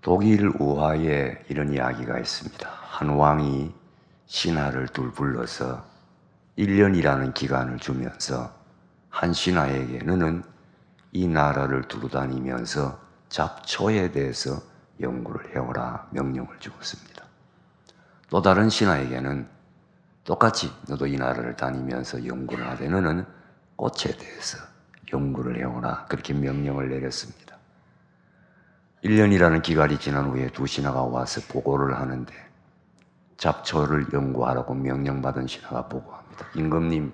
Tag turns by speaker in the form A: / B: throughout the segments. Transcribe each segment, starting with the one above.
A: 독일 우화에 이런 이야기가 있습니다. 한 왕이 신하를 둘 불러서 1년이라는 기간을 주면서 한 신하에게 너는 이 나라를 두루 다니면서 잡초에 대해서 연구를 해오라 명령을 주었습니다. 또 다른 신하에게는 똑같이 너도 이 나라를 다니면서 연구를 하되 너는 꽃에 대해서 연구를 해오라 그렇게 명령을 내렸습니다. 1년이라는 기간이 지난 후에 두 신하가 와서 보고를 하는데 잡초를 연구하라고 명령받은 신하가 보고합니다. 임금님,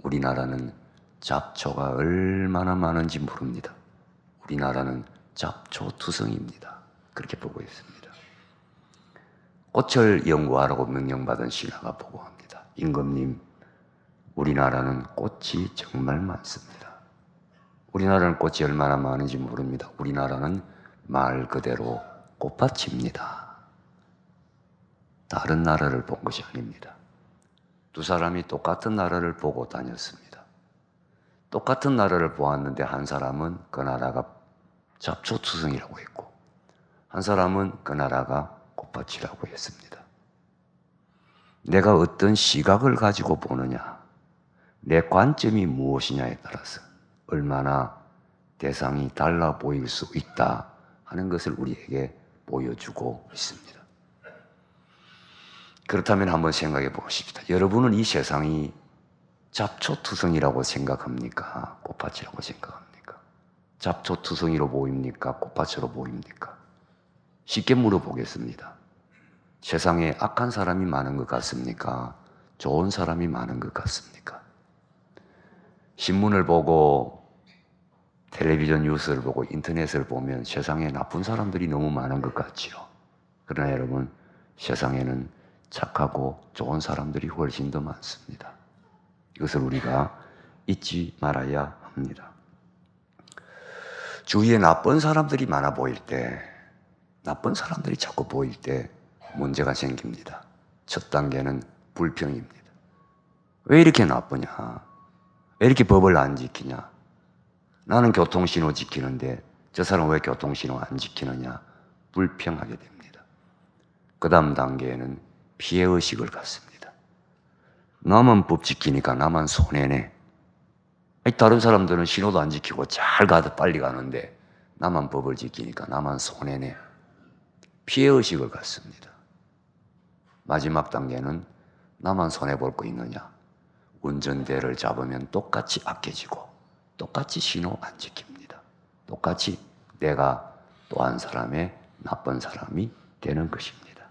A: 우리나라는 잡초가 얼마나 많은지 모릅니다. 우리나라는 잡초투성입니다. 그렇게 보고했습니다. 꽃을 연구하라고 명령받은 신하가 보고합니다. 임금님, 우리나라는 꽃이 정말 많습니다. 우리나라는 꽃이 얼마나 많은지 모릅니다. 우리나라는 말 그대로 꽃밭입니다. 다른 나라를 본 것이 아닙니다. 두 사람이 똑같은 나라를 보고 다녔습니다. 똑같은 나라를 보았는데 한 사람은 그 나라가 잡초투성이라고 했고 한 사람은 그 나라가 꽃밭이라고 했습니다. 내가 어떤 시각을 가지고 보느냐, 내 관점이 무엇이냐에 따라서 얼마나 대상이 달라 보일 수 있다 하는 것을 우리에게 보여주고 있습니다. 그렇다면 한번 생각해 보십시다. 여러분은 이 세상이 잡초투성이라고 생각합니까? 꽃밭이라고 생각합니까? 잡초투성이로 보입니까? 꽃밭으로 보입니까? 쉽게 물어보겠습니다. 세상에 악한 사람이 많은 것 같습니까? 좋은 사람이 많은 것 같습니까? 신문을 보고 텔레비전 뉴스를 보고 인터넷을 보면 세상에 나쁜 사람들이 너무 많은 것 같지요. 그러나 여러분, 세상에는 착하고 좋은 사람들이 훨씬 더 많습니다. 이것을 우리가 잊지 말아야 합니다. 주위에 나쁜 사람들이 많아 보일 때, 나쁜 사람들이 자꾸 보일 때 문제가 생깁니다. 첫 단계는 불평입니다. 왜 이렇게 나쁘냐? 왜 이렇게 법을 안 지키냐? 나는 교통신호 지키는데 저 사람은 왜 교통신호 안 지키느냐? 불평하게 됩니다. 그 다음 단계에는 피해의식을 갖습니다. 나만 법 지키니까 나만 손해네. 다른 사람들은 신호도 안 지키고 잘 가도 빨리 가는데 나만 법을 지키니까 나만 손해네. 피해의식을 갖습니다. 마지막 단계는 나만 손해볼 거 있느냐? 운전대를 잡으면 똑같이 악해지고 똑같이 신호 안 지킵니다. 똑같이 내가 또 한 사람의 나쁜 사람이 되는 것입니다.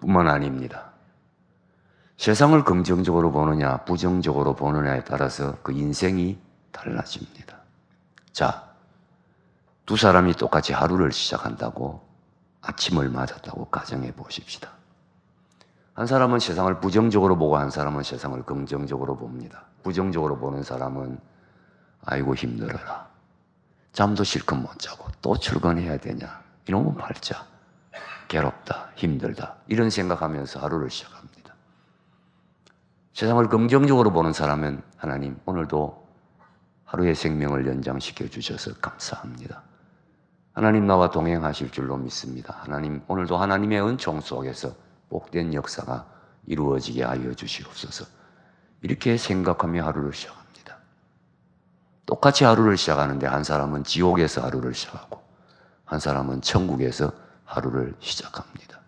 A: 뿐만 아닙니다. 세상을 긍정적으로 보느냐 부정적으로 보느냐에 따라서 그 인생이 달라집니다. 자, 두 사람이 똑같이 하루를 시작한다고 아침을 맞았다고 가정해 보십시다. 한 사람은 세상을 부정적으로 보고 한 사람은 세상을 긍정적으로 봅니다. 부정적으로 보는 사람은 아이고 힘들어라. 잠도 실컷 못 자고 또 출근해야 되냐. 이놈은 팔자. 괴롭다. 힘들다. 이런 생각하면서 하루를 시작합니다. 세상을 긍정적으로 보는 사람은 하나님 오늘도 하루의 생명을 연장시켜 주셔서 감사합니다. 하나님 나와 동행하실 줄로 믿습니다. 하나님 오늘도 하나님의 은총 속에서 복된 역사가 이루어지게 하여 주시옵소서. 이렇게 생각하며 하루를 시작합니다. 똑같이 하루를 시작하는데 한 사람은 지옥에서 하루를 시작하고 한 사람은 천국에서 하루를 시작합니다.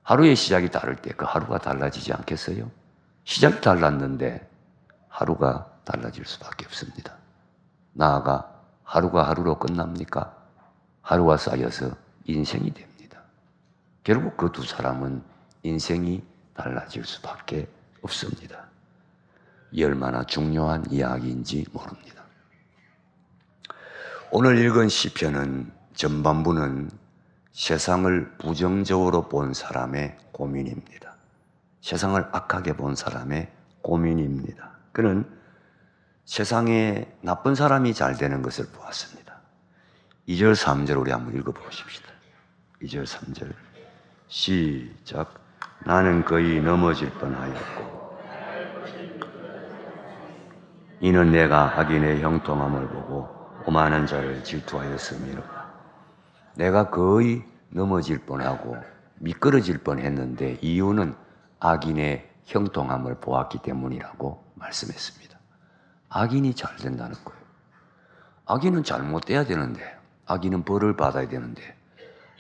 A: 하루의 시작이 다를 때 그 하루가 달라지지 않겠어요? 시작이 달랐는데 하루가 달라질 수밖에 없습니다. 나아가 하루가 하루로 끝납니까? 하루가 쌓여서 인생이 됩니다. 결국 그 두 사람은 인생이 달라질 수밖에 없습니다. 이 얼마나 중요한 이야기인지 모릅니다. 오늘 읽은 시편은 전반부는 세상을 부정적으로 본 사람의 고민입니다. 세상을 악하게 본 사람의 고민입니다. 그는 세상에 나쁜 사람이 잘 되는 것을 보았습니다. 2절 3절 우리 한번 읽어보십시다. 2절 3절 시작. 나는 거의 넘어질 뻔하였고 이는 내가 악인의 형통함을 보고 오만한 자를 질투하였음이로다. 내가 거의 넘어질 뻔하고 미끄러질 뻔했는데 이유는 악인의 형통함을 보았기 때문이라고 말씀했습니다. 악인이 잘 된다는 거예요. 악인은 잘못돼야 되는데, 악인은 벌을 받아야 되는데,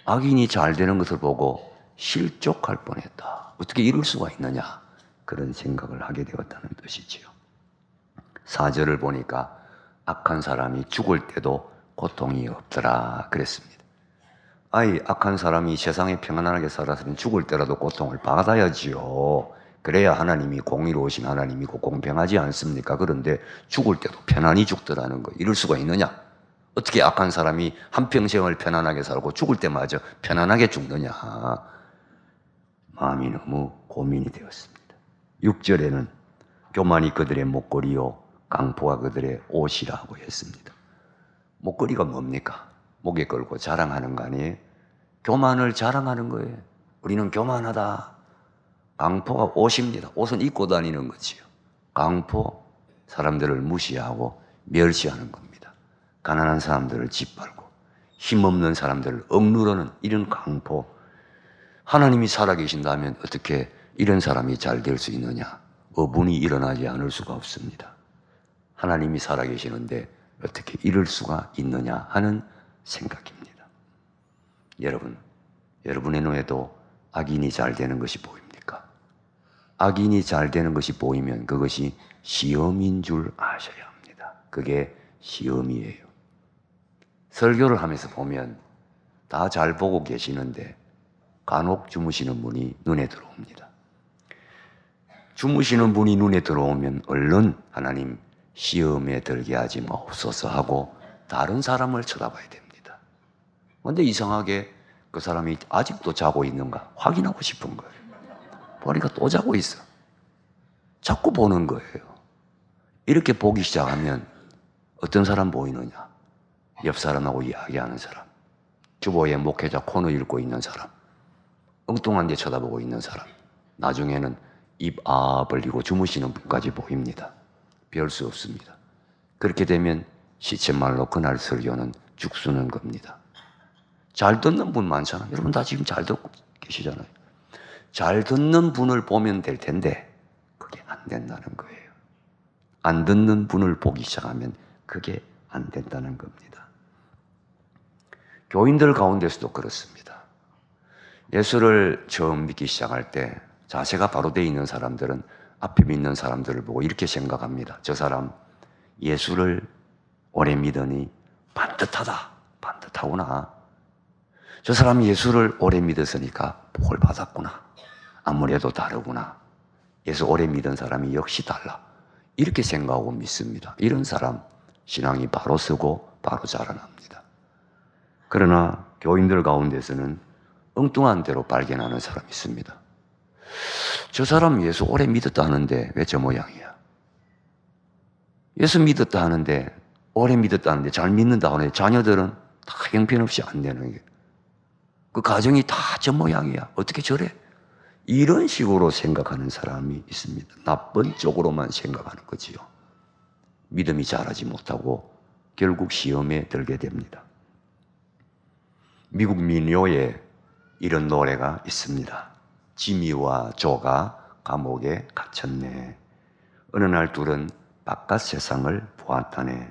A: 악인이 잘 되는 것을 보고 실족할 뻔했다. 어떻게 이럴 수가 있느냐? 그런 생각을 하게 되었다는 뜻이지요. 4절을 보니까 악한 사람이 죽을 때도 고통이 없더라 그랬습니다. 악한 사람이 세상에 평안하게 살았으면 죽을 때라도 고통을 받아야지요. 그래야 하나님이 공의로우신 하나님이고 공평하지 않습니까? 그런데 죽을 때도 편안히 죽더라는 거, 이럴 수가 있느냐? 어떻게 악한 사람이 한평생을 편안하게 살고 죽을 때마저 편안하게 죽느냐? 마음이 너무 고민이 되었습니다. 6절에는 교만이 그들의 목걸이요 강포가 그들의 옷이라고 했습니다. 목걸이가 뭡니까? 목에 걸고 자랑하는 거 아니에요? 교만을 자랑하는 거예요. 우리는 교만하다. 강포가 옷입니다. 옷은 입고 다니는 거지요. 강포, 사람들을 무시하고 멸시하는 겁니다. 가난한 사람들을 짓밟고 힘없는 사람들을 억누르는 이런 강포. 하나님이 살아계신다면 어떻게 이런 사람이 잘 될 수 있느냐? 어분이 일어나지 않을 수가 없습니다. 하나님이 살아계시는데 어떻게 이럴 수가 있느냐 하는 생각입니다. 여러분, 여러분의 눈에도 악인이 잘 되는 것이 보입니까? 악인이 잘 되는 것이 보이면 그것이 시험인 줄 아셔야 합니다. 그게 시험이에요. 설교를 하면서 보면 다 잘 보고 계시는데 간혹 주무시는 분이 눈에 들어옵니다. 주무시는 분이 눈에 들어오면 얼른 하나님 시험에 들게 하지 마옵소서 하고 다른 사람을 쳐다봐야 됩니다. 그런데 이상하게 그 사람이 아직도 자고 있는가 확인하고 싶은 거예요. 보니까 또 자고 있어. 자꾸 보는 거예요. 이렇게 보기 시작하면 어떤 사람 보이느냐? 옆 사람하고 이야기하는 사람, 주보에 목회자 코너 읽고 있는 사람, 엉뚱한 데 쳐다보고 있는 사람, 나중에는 입 벌리고 주무시는 분까지 보입니다. 별 수 없습니다. 그렇게 되면 시쳇말로 그날 설교는 죽수는 겁니다. 잘 듣는 분 많잖아요. 여러분 다 지금 잘 듣고 계시잖아요. 잘 듣는 분을 보면 될 텐데 그게 안 된다는 거예요. 안 듣는 분을 보기 시작하면 그게 안 된다는 겁니다. 교인들 가운데서도 그렇습니다. 예수를 처음 믿기 시작할 때 자세가 바로 되어 있는 사람들은 앞에 믿는 사람들을 보고 이렇게 생각합니다. 저 사람 예수를 오래 믿으니 반듯하다. 반듯하구나. 저 사람 예수를 오래 믿었으니까 복을 받았구나. 아무래도 다르구나. 예수 오래 믿은 사람이 역시 달라. 이렇게 생각하고 믿습니다. 이런 사람 신앙이 바로 서고 바로 자라납니다. 그러나 교인들 가운데서는 엉뚱한 대로 발견하는 사람이 있습니다. 저 사람 예수 오래 믿었다 하는데 왜 저 모양이야? 예수 믿었다 하는데 오래 믿었다 하는데 잘 믿는다 하는데 자녀들은 다 형편없이 안 되는 게 그 가정이 다 저 모양이야. 어떻게 저래? 이런 식으로 생각하는 사람이 있습니다. 나쁜 쪽으로만 생각하는 거지요. 믿음이 자라지 못하고 결국 시험에 들게 됩니다. 미국 민요에 이런 노래가 있습니다. 지미와 조가 감옥에 갇혔네. 어느 날 둘은 바깥 세상을 보았다네.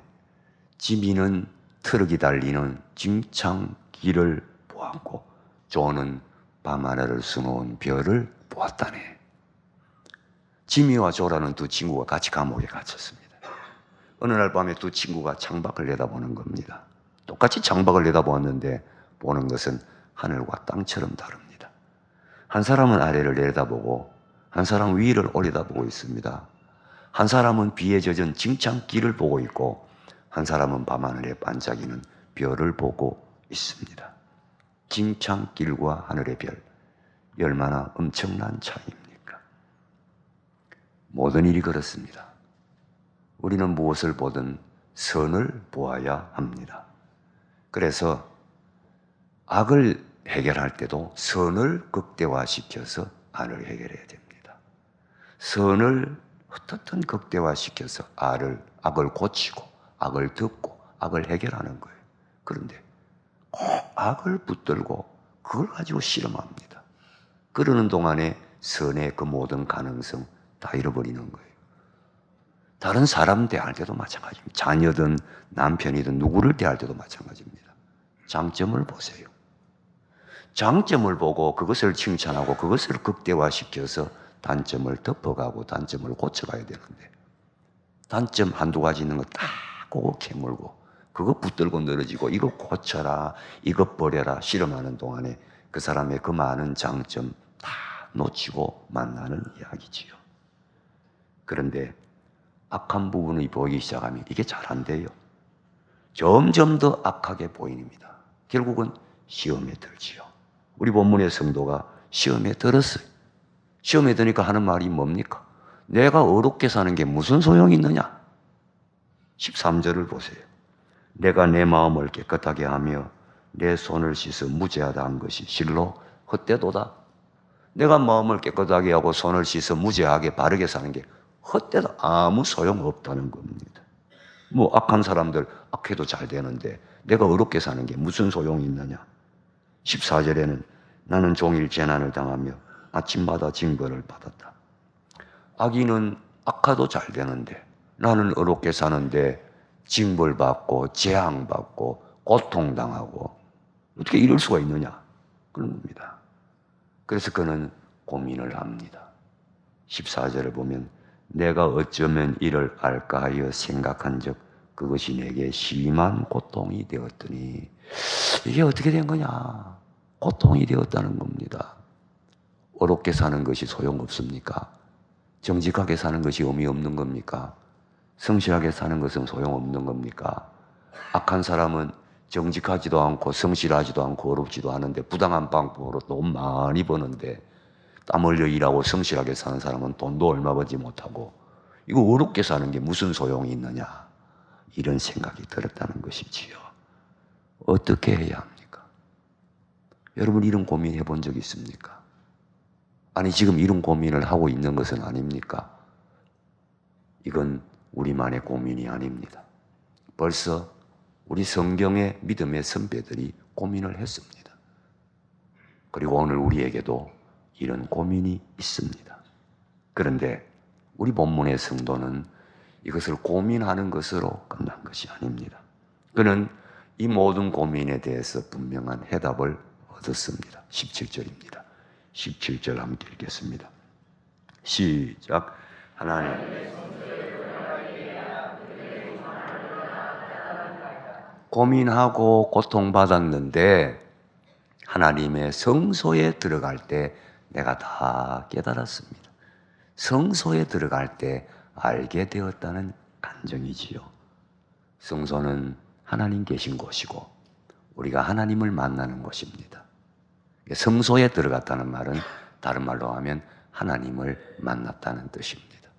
A: 지미는 트럭이 달리는 짐창 길을 보았고 조는 밤하늘을 수놓은 별을 보았다네. 지미와 조라는 두 친구가 같이 감옥에 갇혔습니다. 어느 날 밤에 두 친구가 창밖을 내다보는 겁니다. 똑같이 창밖을 내다보았는데 보는 것은 하늘과 땅처럼 다릅니다. 한 사람은 아래를 내려다보고 한 사람은 위를 올려다보고 있습니다. 한 사람은 비에 젖은 진창길을 보고 있고 한 사람은 밤하늘에 반짝이는 별을 보고 있습니다. 진창길과 하늘의 별, 얼마나 엄청난 차이입니까? 모든 일이 그렇습니다. 우리는 무엇을 보든 선을 보아야 합니다. 그래서 악을 해결할 때도 선을 극대화시켜서 악을 해결해야 됩니다. 선을 어떻든 극대화시켜서 악을 고치고 악을 덮고 악을 해결하는 거예요. 그런데 꼭 악을 붙들고 그걸 가지고 실험합니다. 그러는 동안에 선의 그 모든 가능성 다 잃어버리는 거예요. 다른 사람 대할 때도 마찬가지입니다. 자녀든 남편이든 누구를 대할 때도 마찬가지입니다. 장점을 보세요. 장점을 보고 그것을 칭찬하고 그것을 극대화시켜서 단점을 덮어가고 단점을 고쳐가야 되는데, 단점 한두 가지 있는 거 딱 그거 캐물고 그거 붙들고 늘어지고 이거 고쳐라, 이거 버려라 실험하는 동안에 그 사람의 그 많은 장점 다 놓치고 만나는 이야기지요. 그런데 악한 부분이 보이기 시작하면 이게 잘 안 돼요. 점점 더 악하게 보입니다. 결국은 시험에 들지요. 우리 본문의 성도가 시험에 들었어요. 시험에 드니까 하는 말이 뭡니까? 내가 어렵게 사는 게 무슨 소용이 있느냐? 13절을 보세요. 내가 내 마음을 깨끗하게 하며 내 손을 씻어 무죄하다 한 것이 실로 헛되도다. 내가 마음을 깨끗하게 하고 손을 씻어 무죄하게 바르게 사는 게 헛되다. 아무 소용없다는 겁니다. 뭐 악한 사람들 악해도 잘 되는데 내가 어렵게 사는 게 무슨 소용이 있느냐? 14절에는 나는 종일 재난을 당하며 아침마다 징벌을 받았다. 악인은 악화도 잘 되는데 나는 어렵게 사는데 징벌받고 재앙받고 고통당하고 어떻게 이럴 수가 있느냐? 그런 겁니다. 그래서 그는 고민을 합니다. 14절을 보면 내가 어쩌면 이를 알까 하여 생각한 적 그것이 내게 심한 고통이 되었더니, 이게 어떻게 된 거냐? 고통이 되었다는 겁니다. 어렵게 사는 것이 소용없습니까? 정직하게 사는 것이 의미 없는 겁니까? 성실하게 사는 것은 소용없는 겁니까? 악한 사람은 정직하지도 않고 성실하지도 않고 어렵지도 않은데 부당한 방법으로 돈 많이 버는데, 땀 흘려 일하고 성실하게 사는 사람은 돈도 얼마 벌지 못하고 이거 어렵게 사는 게 무슨 소용이 있느냐? 이런 생각이 들었다는 것이지요. 어떻게 해야 합니까? 여러분 이런 고민해 본 적 있습니까? 아니 지금 이런 고민을 하고 있는 것은 아닙니까? 이건 우리만의 고민이 아닙니다. 벌써 우리 성경의 믿음의 선배들이 고민을 했습니다. 그리고 오늘 우리에게도 이런 고민이 있습니다. 그런데 우리 본문의 성도는 이것을 고민하는 것으로 끝난 것이 아닙니다. 그는 이 모든 고민에 대해서 분명한 해답을 얻었습니다. 17절입니다. 17절 함께 읽겠습니다. 시작. 하나님, 고민하고 고통받았는데 하나님의 성소에 들어갈 때 내가 다 깨달았습니다. 성소에 들어갈 때 알게 되었다는 간증이지요. 성소는 하나님 계신 곳이고 우리가 하나님을 만나는 곳입니다. 성소에 들어갔다는 말은 다른 말로 하면 하나님을 만났다는 뜻입니다.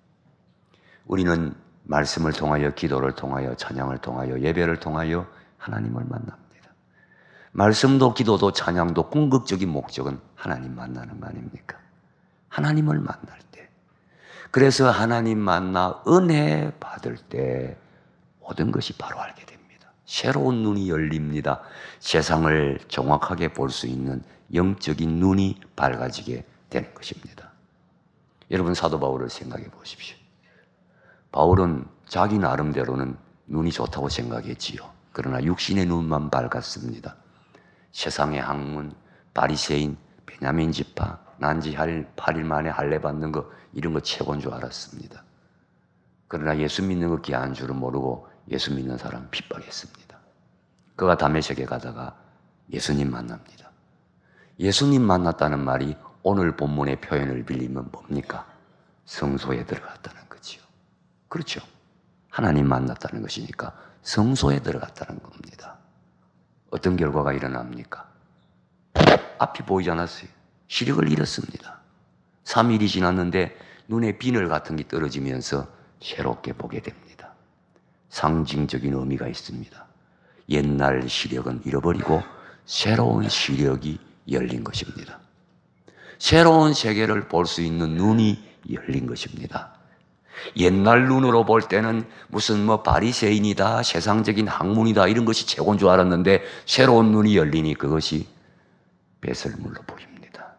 A: 우리는 말씀을 통하여, 기도를 통하여, 찬양을 통하여, 예배를 통하여 하나님을 만납니다. 말씀도 기도도 찬양도 궁극적인 목적은 하나님 만나는 거 아닙니까? 하나님을 만날 때, 그래서 하나님 만나 은혜 받을 때 모든 것이 바로 알게 됩니다. 새로운 눈이 열립니다. 세상을 정확하게 볼 수 있는 영적인 눈이 밝아지게 되는 것입니다. 여러분 사도 바울을 생각해 보십시오. 바울은 자기 나름대로는 눈이 좋다고 생각했지요. 그러나 육신의 눈만 밝았습니다. 세상의 학문, 바리새인, 베냐민 지파, 난지 8일 만에 할례 받는 거 이런 거 최고인 줄 알았습니다. 그러나 예수 믿는 거 귀한 줄은 모르고 예수 믿는 사람 핍박했습니다. 그가 다메섹에 가다가 예수님 만납니다. 예수님 만났다는 말이 오늘 본문의 표현을 빌리면 뭡니까? 성소에 들어갔다는 거지요. 그렇죠. 하나님 만났다는 것이니까 성소에 들어갔다는 겁니다. 어떤 결과가 일어납니까? 앞이 보이지 않았어요. 시력을 잃었습니다. 3일이 지났는데 눈에 비늘 같은 게 떨어지면서 새롭게 보게 됩니다. 상징적인 의미가 있습니다. 옛날 시력은 잃어버리고 새로운 시력이 열린 것입니다. 새로운 세계를 볼 수 있는 눈이 열린 것입니다. 옛날 눈으로 볼 때는 무슨 바리새인이다, 세상적인 학문이다 이런 것이 최고인 줄 알았는데 새로운 눈이 열리니 그것이 배설물로 보입니다.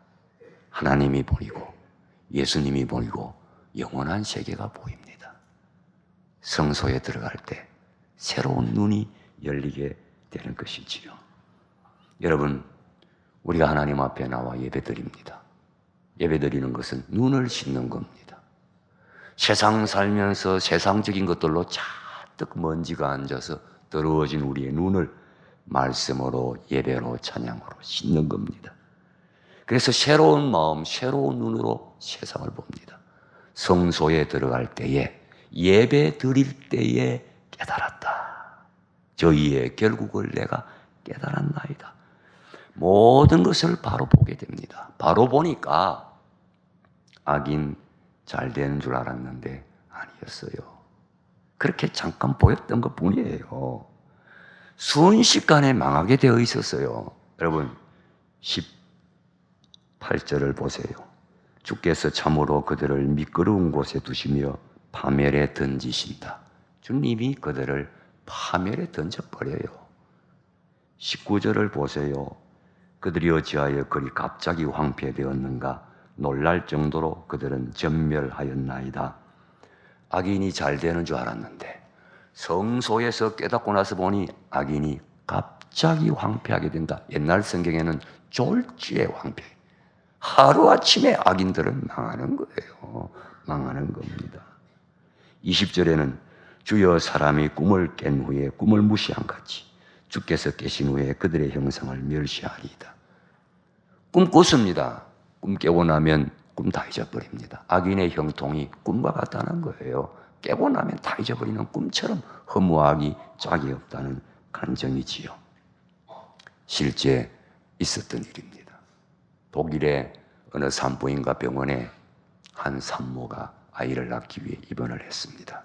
A: 하나님이 보이고 예수님이 보이고 영원한 세계가 보입니다. 성소에 들어갈 때 새로운 눈이 열리게 되는 것이지요. 여러분, 우리가 하나님 앞에 나와 예배드립니다. 예배드리는 것은 눈을 씻는 겁니다. 세상 살면서 세상적인 것들로 잔뜩 먼지가 앉아서 더러워진 우리의 눈을 말씀으로 예배로 찬양으로 씻는 겁니다. 그래서 새로운 마음, 새로운 눈으로 세상을 봅니다. 성소에 들어갈 때에, 예배 드릴 때에 깨달았다. 저희의 결국을 내가 깨달았나이다. 모든 것을 바로 보게 됩니다. 바로 보니까 악인 잘 되는 줄 알았는데 아니었어요. 그렇게 잠깐 보였던 것 뿐이에요. 순식간에 망하게 되어 있었어요. 여러분 18절을 보세요. 주께서 참으로 그들을 미끄러운 곳에 두시며 파멸에 던지신다. 주님이 그들을 파멸에 던져버려요. 19절을 보세요. 그들이 어찌하여 그리 갑자기 황폐되었는가. 놀랄 정도로 그들은 전멸하였나이다. 악인이 잘 되는 줄 알았는데 성소에서 깨닫고 나서 보니 악인이 갑자기 황폐하게 된다. 옛날 성경에는 졸지에 황폐. 하루아침에 악인들은 망하는 거예요. 망하는 겁니다. 20절에는 주여 사람이 꿈을 깬 후에 꿈을 무시한 같이 주께서 깨신 후에 그들의 형상을 멸시하리이다. 꿈 꿨습니다. 꿈 깨고 나면 꿈 다 잊어버립니다. 악인의 형통이 꿈과 같다는 거예요. 깨고 나면 다 잊어버리는 꿈처럼 허무하기 짝이 없다는 간정이지요. 실제 있었던 일입니다. 독일의 어느 산부인과 병원에 한 산모가 아이를 낳기 위해 입원을 했습니다.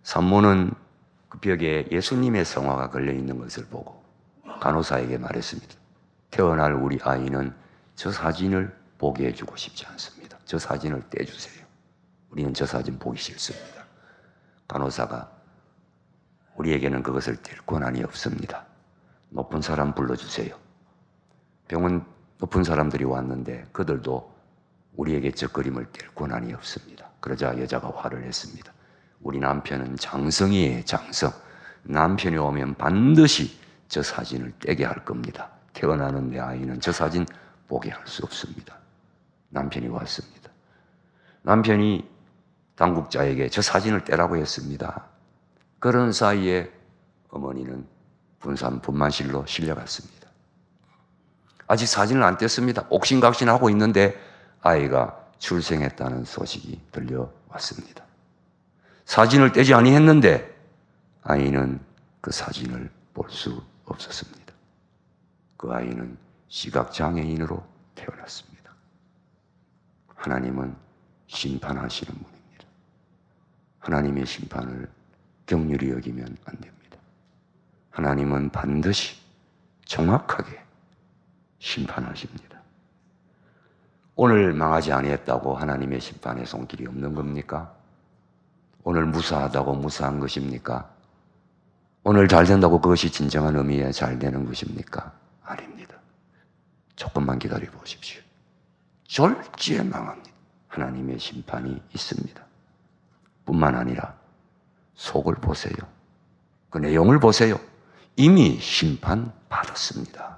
A: 산모는 그 벽에 예수님의 성화가 걸려있는 것을 보고 간호사에게 말했습니다. 태어날 우리 아이는 저 사진을 보게 해주고 싶지 않습니다. 저 사진을 떼주세요. 우리는 저 사진 보기 싫습니다. 간호사가 우리에게는 그것을 뗄 권한이 없습니다. 높은 사람 불러주세요. 병원 높은 사람들이 왔는데 그들도 우리에게 저 그림을 뗄 권한이 없습니다. 그러자 여자가 화를 냈습니다. 우리 남편은 장성이에요, 장성. 남편이 오면 반드시 저 사진을 떼게 할 겁니다. 태어나는 내 아이는 저 사진 보게 할 수 없습니다. 남편이 왔습니다. 남편이 당국자에게 저 사진을 떼라고 했습니다. 그런 사이에 어머니는 분만실로 실려갔습니다. 아직 사진을 안 뗐습니다. 옥신각신하고 있는데 아이가 출생했다는 소식이 들려왔습니다. 사진을 떼지 아니했는데 아이는 그 사진을 볼 수 없었습니다. 그 아이는 시각장애인으로 태어났습니다. 하나님은 심판하시는 분입니다. 하나님의 심판을 긍휼히 여기면 안 됩니다. 하나님은 반드시 정확하게 심판하십니다. 오늘 망하지 아니했다고 하나님의 심판에 손길이 없는 겁니까? 오늘 무사하다고 무사한 것입니까? 오늘 잘 된다고 그것이 진정한 의미의 잘 되는 것입니까? 아닙니다. 조금만 기다려 보십시오. 졸지에 망합니다. 하나님의 심판이 있습니다. 뿐만 아니라 속을 보세요. 그 내용을 보세요. 이미 심판받았습니다.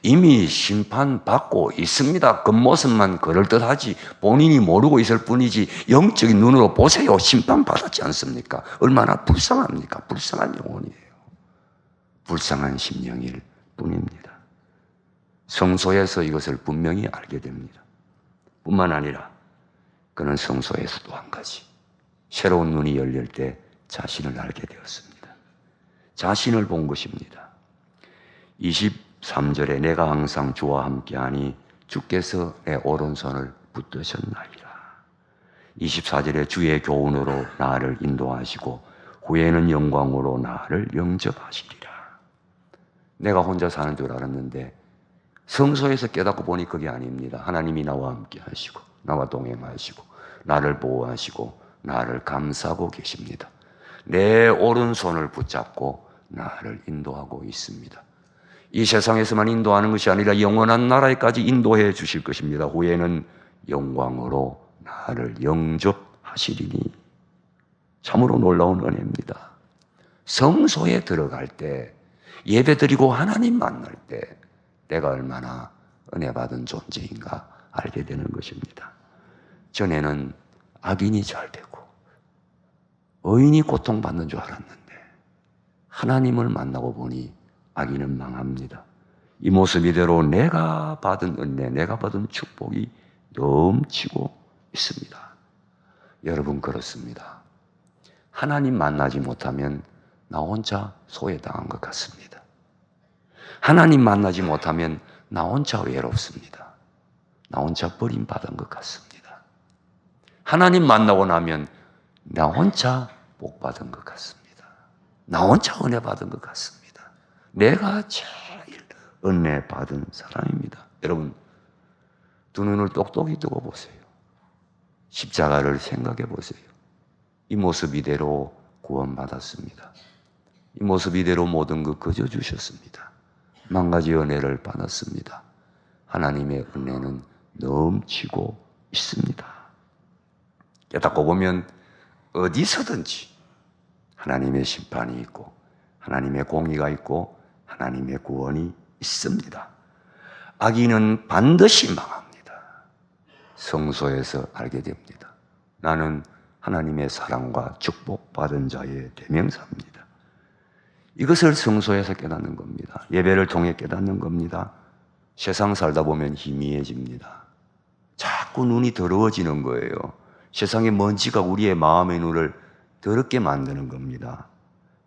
A: 이미 심판받고 있습니다. 겉모습만 그럴듯하지 본인이 모르고 있을 뿐이지 영적인 눈으로 보세요. 심판받았지 않습니까? 얼마나 불쌍합니까? 불쌍한 영혼이에요. 불쌍한 심령일 뿐입니다. 성소에서 이것을 분명히 알게 됩니다. 뿐만 아니라 그는 성소에서 또 한 가지 새로운 눈이 열릴 때 자신을 알게 되었습니다. 자신을 본 것입니다. 23절에 내가 항상 주와 함께하니 주께서 내 오른손을 붙드셨나이다. 24절에 주의 교훈으로 나를 인도하시고 후에는 영광으로 나를 영접하시리라. 내가 혼자 사는 줄 알았는데 성소에서 깨닫고 보니 그게 아닙니다. 하나님이 나와 함께 하시고 나와 동행하시고 나를 보호하시고 나를 감싸고 계십니다. 내 오른손을 붙잡고 나를 인도하고 있습니다. 이 세상에서만 인도하는 것이 아니라 영원한 나라에까지 인도해 주실 것입니다. 후에는 영광으로 나를 영접하시리니. 참으로 놀라운 은혜입니다. 성소에 들어갈 때, 예배드리고 하나님 만날 때 내가 얼마나 은혜 받은 존재인가 알게 되는 것입니다. 전에는 악인이 잘 되고 의인이 고통받는 줄 알았는데 하나님을 만나고 보니 악인은 망합니다. 이 모습 이대로 내가 받은 은혜, 내가 받은 축복이 넘치고 있습니다. 여러분 그렇습니다. 하나님 만나지 못하면 나 혼자 소외당한 것 같습니다. 하나님 만나지 못하면 나 혼자 외롭습니다. 나 혼자 버림받은 것 같습니다. 하나님 만나고 나면 나 혼자 복받은 것 같습니다. 나 혼자 은혜 받은 것 같습니다. 내가 제일 은혜 받은 사람입니다. 여러분, 두 눈을 똑똑히 뜨고 보세요. 십자가를 생각해 보세요. 이 모습 이대로 구원받았습니다. 이 모습 이대로 모든 것 거저 주셨습니다. 만 가지 은혜를 받았습니다. 하나님의 은혜는 넘치고 있습니다. 깨닫고 보면 어디서든지 하나님의 심판이 있고 하나님의 공의가 있고 하나님의 구원이 있습니다. 악인은 반드시 망합니다. 성소에서 알게 됩니다. 나는 하나님의 사랑과 축복받은 자의 대명사입니다. 이것을 성소에서 깨닫는 겁니다. 예배를 통해 깨닫는 겁니다. 세상 살다 보면 희미해집니다. 자꾸 눈이 더러워지는 거예요. 세상의 먼지가 우리의 마음의 눈을 더럽게 만드는 겁니다.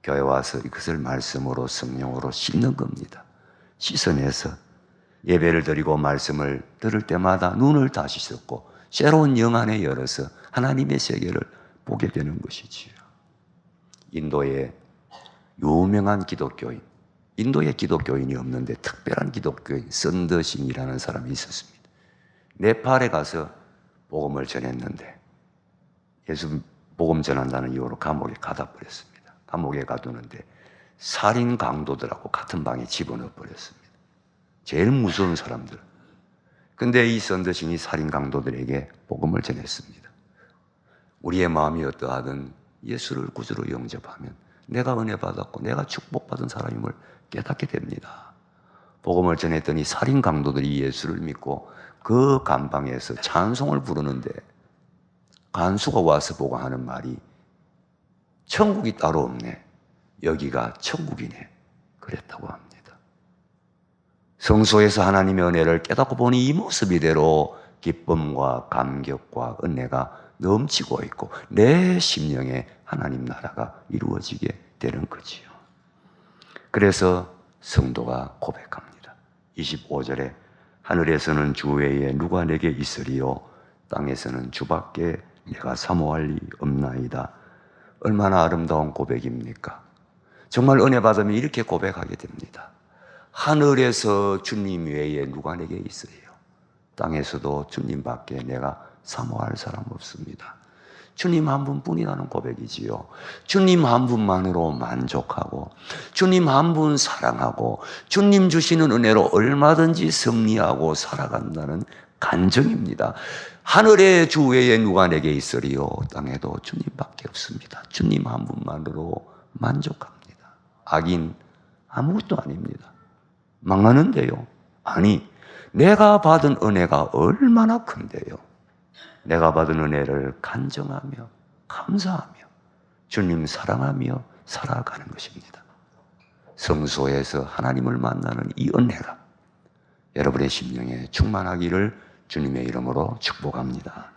A: 교회 와서 이것을 말씀으로 성령으로 씻는 겁니다. 씻어내서 예배를 드리고 말씀을 들을 때마다 눈을 다시 씻고 새로운 영 안에 열어서 하나님의 세계를 보게 되는 것이지요. 인도의 유명한 기독교인, 인도에 기독교인이 없는데 특별한 기독교인 선더신이라는 사람이 있었습니다. 네팔에 가서 복음을 전했는데 예수 복음 전한다는 이유로 감옥에 가다 버렸습니다. 감옥에 가두는데 살인 강도들하고 같은 방에 집어넣어 버렸습니다. 제일 무서운 사람들. 근데 이 선더신이 살인 강도들에게 복음을 전했습니다. 우리의 마음이 어떠하든 예수를 구주로 영접하면 내가 은혜 받았고 내가 축복받은 사람임을 깨닫게 됩니다. 복음을 전했더니 살인 강도들이 예수를 믿고 그 감방에서 찬송을 부르는데 간수가 와서 보고 하는 말이 천국이 따로 없네. 여기가 천국이네. 그랬다고 합니다. 성소에서 하나님의 은혜를 깨닫고 보니 이 모습 이대로 기쁨과 감격과 은혜가 넘치고 있고 내 심령에 하나님 나라가 이루어지게 되는 거지요. 그래서 성도가 고백합니다. 25절에 하늘에서는 주 외에 누가 내게 있으리요 땅에서는 주밖에 내가 사모할 리 없나이다. 얼마나 아름다운 고백입니까? 정말 은혜 받으면 이렇게 고백하게 됩니다. 하늘에서 주님 외에 누가 내게 있으리요 땅에서도 주님밖에 내가 사모할 사람 없습니다. 주님 한 분뿐이라는 고백이지요. 주님 한 분만으로 만족하고 주님 한 분 사랑하고 주님 주시는 은혜로 얼마든지 승리하고 살아간다는 간증입니다. 하늘의 주 외에 누가 내게 있으리요 땅에도 주님밖에 없습니다. 주님 한 분만으로 만족합니다. 악인 아무것도 아닙니다. 망하는데요. 아니, 내가 받은 은혜가 얼마나 큰데요. 내가 받은 은혜를 간증하며 감사하며 주님 사랑하며 살아가는 것입니다. 성소에서 하나님을 만나는 이 은혜가 여러분의 심령에 충만하기를 주님의 이름으로 축복합니다.